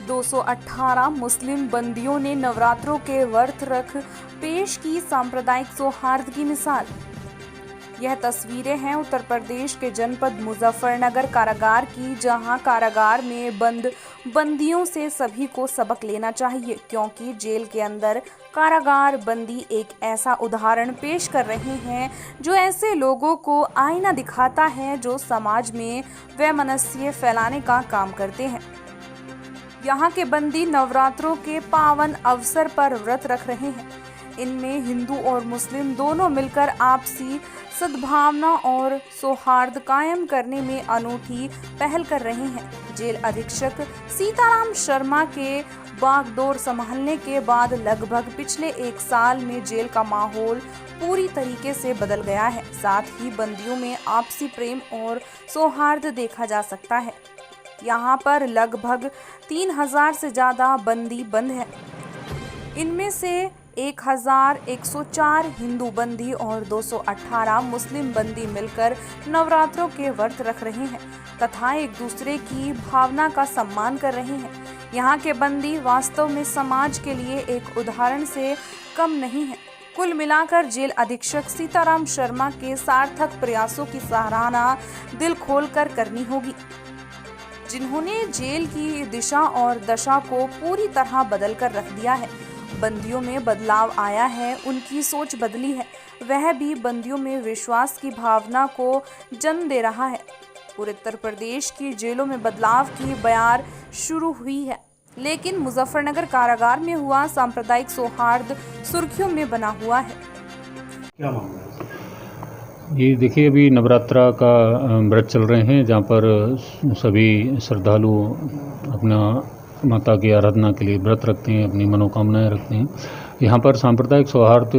218 मुस्लिम बंदियों ने नवरात्रों के व्रत रख पेश की सांप्रदायिक सौहार्द की मिसाल। यह तस्वीरें हैं उत्तर प्रदेश के जनपद मुजफ्फरनगर कारागार की, जहां कारागार में बंद बंदियों से सभी को सबक लेना चाहिए, क्योंकि जेल के अंदर कारागार बंदी एक ऐसा उदाहरण पेश कर रहे हैं जो ऐसे लोगों को आईना दिखाता है जो समाज में वैमनस्य फैलाने का काम करते हैं। यहाँ के बंदी नवरात्रों के पावन अवसर पर व्रत रख रहे हैं। इनमें हिंदू और मुस्लिम दोनों मिलकर आपसी सद्भावना और सौहार्द कायम करने में अनूठी पहल कर रहे हैं। जेल अधीक्षक सीताराम शर्मा के बागडोर संभालने के बाद लगभग पिछले 1 साल में जेल का माहौल पूरी तरीके से बदल गया है। साथ ही बंदियों में आपसी प्रेम और सौहार्द देखा जा सकता है। यहाँ पर लगभग 3000 से ज्यादा बंदी बंद हैं। इनमें से 1104 हिंदू बंदी और 218 मुस्लिम बंदी मिलकर नवरात्रों के व्रत रख रहे हैं तथा एक दूसरे की भावना का सम्मान कर रहे हैं। यहाँ के बंदी वास्तव में समाज के लिए एक उदाहरण से कम नहीं है। कुल मिलाकर जेल अधीक्षक सीताराम शर्मा के सार्थक प्रयासों की सराहना दिल खोलकर करनी होगी, जिन्होंने जेल की दिशा और दशा को पूरी तरह बदल कर रख दिया है। बंदियों में बदलाव आया है, उनकी सोच बदली है, वह भी बंदियों में विश्वास की भावना को जन्म दे रहा है। पूरे उत्तर प्रदेश की जेलों में बदलाव की बयार शुरू हुई है, लेकिन मुजफ्फरनगर कारागार में हुआ सांप्रदायिक सौहार्द सुर्खियों में बना हुआ है। क्या मामला है? ये देखिए, अभी नवरात्रा का व्रत चल रहे हैं, जहाँ पर सभी श्रद्धालु अपना माता की आराधना के लिए व्रत रखते हैं, अपनी मनोकामनाएं रखते हैं। यहाँ पर सांप्रदायिक सौहार्द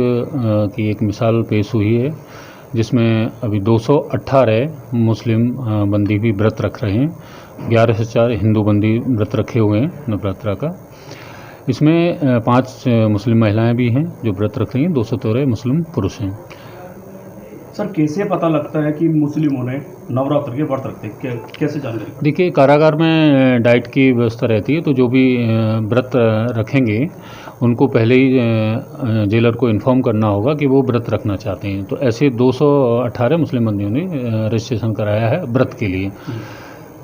की एक मिसाल पेश हुई है, जिसमें अभी 218 मुस्लिम बंदी भी व्रत रख रहे हैं। 11 से 4 हिंदू बंदी व्रत रखे हुए हैं नवरात्रा का। इसमें 5 मुस्लिम महिलाएं भी हैं जो व्रत रख रही हैं, 213 मुस्लिम पुरुष हैं। सर, कैसे पता लगता है कि मुस्लिमों ने नवरात्र के व्रत रखते हैं? कैसे जानकारी? देखिए, कारागार में डाइट की व्यवस्था रहती है, तो जो भी व्रत रखेंगे उनको पहले ही जेलर को इन्फॉर्म करना होगा कि वो व्रत रखना चाहते हैं। तो ऐसे 218 मुस्लिम बंदियों ने रजिस्ट्रेशन कराया है व्रत के लिए।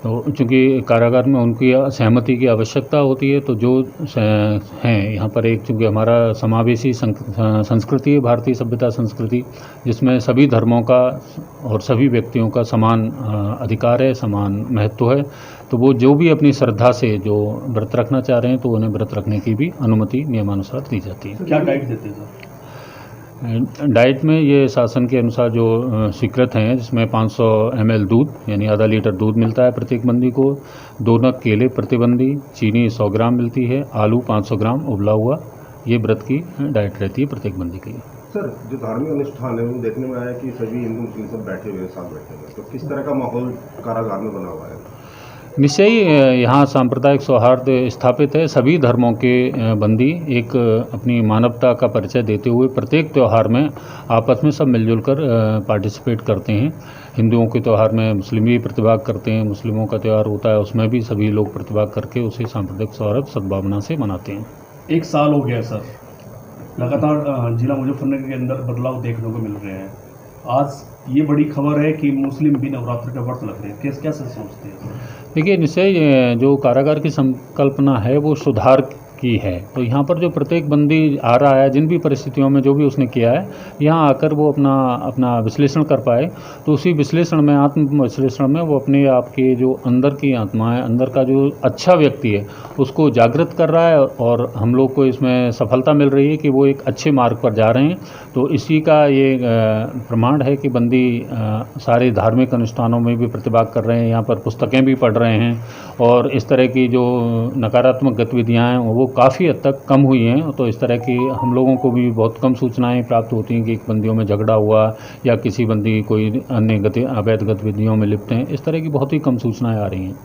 तो चूँकि कारागार में उनकी सहमति की आवश्यकता होती है, तो जो हैं यहाँ पर एक, चूँकि हमारा समावेशी संस्कृति है, भारतीय सभ्यता संस्कृति, जिसमें सभी धर्मों का और सभी व्यक्तियों का समान अधिकार है, समान महत्व है, तो वो जो भी अपनी श्रद्धा से जो व्रत रखना चाह रहे हैं तो उन्हें व्रत रखने की भी अनुमति नियमानुसार दी जाती है। क्या डाइट देते हैं सर? डाइट में ये शासन के अनुसार जो स्वीकृत हैं, जिसमें 500 ml दूध यानी आधा लीटर दूध मिलता है प्रत्येक बंदी को, 2 नग केले प्रतिबंदी, चीनी 100 ग्राम मिलती है, आलू 500 ग्राम उबला हुआ, ये व्रत की डाइट रहती है प्रत्येक बंदी के लिए। सर, जो धार्मिक अनुष्ठान है, वो देखने में आया कि सभी हिंदू मुस्लिम सब बैठे हुए साथ बैठे हुए, तो किस तरह का माहौल कारागार में बना हुआ है? निश्चय ही यहाँ सांप्रदायिक सौहार्द स्थापित है। सभी धर्मों के बंदी एक अपनी मानवता का परिचय देते हुए प्रत्येक त्यौहार में आपस में सब मिलजुल कर पार्टिसिपेट करते हैं। हिंदुओं के त्यौहार में मुस्लिम भी प्रतिभाग करते हैं, मुस्लिमों का त्यौहार होता है उसमें भी सभी लोग प्रतिभाग करके उसे सांप्रदायिक सौहार्द सद्भावना से मनाते हैं। 1 साल हो गया सर, लगातार जिला मुजफ्फरनगर के अंदर बदलाव देखने को मिल रहे हैं। आज ये बड़ी खबर है कि मुस्लिम भी नवरात्र का व्रत रख रहे हैं, कैसे सोचते हैं? देखिए, निश्चय जो कारागार की संकल्पना है वो सुधार की है। तो यहाँ पर जो प्रत्येक बंदी आ रहा है, जिन भी परिस्थितियों में जो भी उसने किया है, यहाँ आकर वो अपना विश्लेषण कर पाए, तो उसी विश्लेषण में, आत्म विश्लेषण में वो अपने आप के जो अंदर की आत्मा है, अंदर का जो अच्छा व्यक्ति है, उसको जागृत कर रहा है और हम लोग को इसमें सफलता मिल रही है कि वो एक अच्छे मार्ग पर जा रहे हैं। तो इसी का ये प्रमाण है कि बंदी सारे धार्मिक अनुष्ठानों में भी प्रतिभाग कर रहे हैं, यहाँ पर पुस्तकें भी पढ़ रहे हैं और इस तरह की जो नकारात्मक गतिविधियाँ हैं वो काफ़ी हद तक कम हुई हैं। तो इस तरह की हम लोगों को भी बहुत कम सूचनाएं प्राप्त होती हैं कि बंदियों में झगड़ा हुआ या किसी बंदी कोई अन्य अवैध गतिविधियों में लिप्त हैं। इस तरह की बहुत ही कम सूचनाएं आ रही हैं।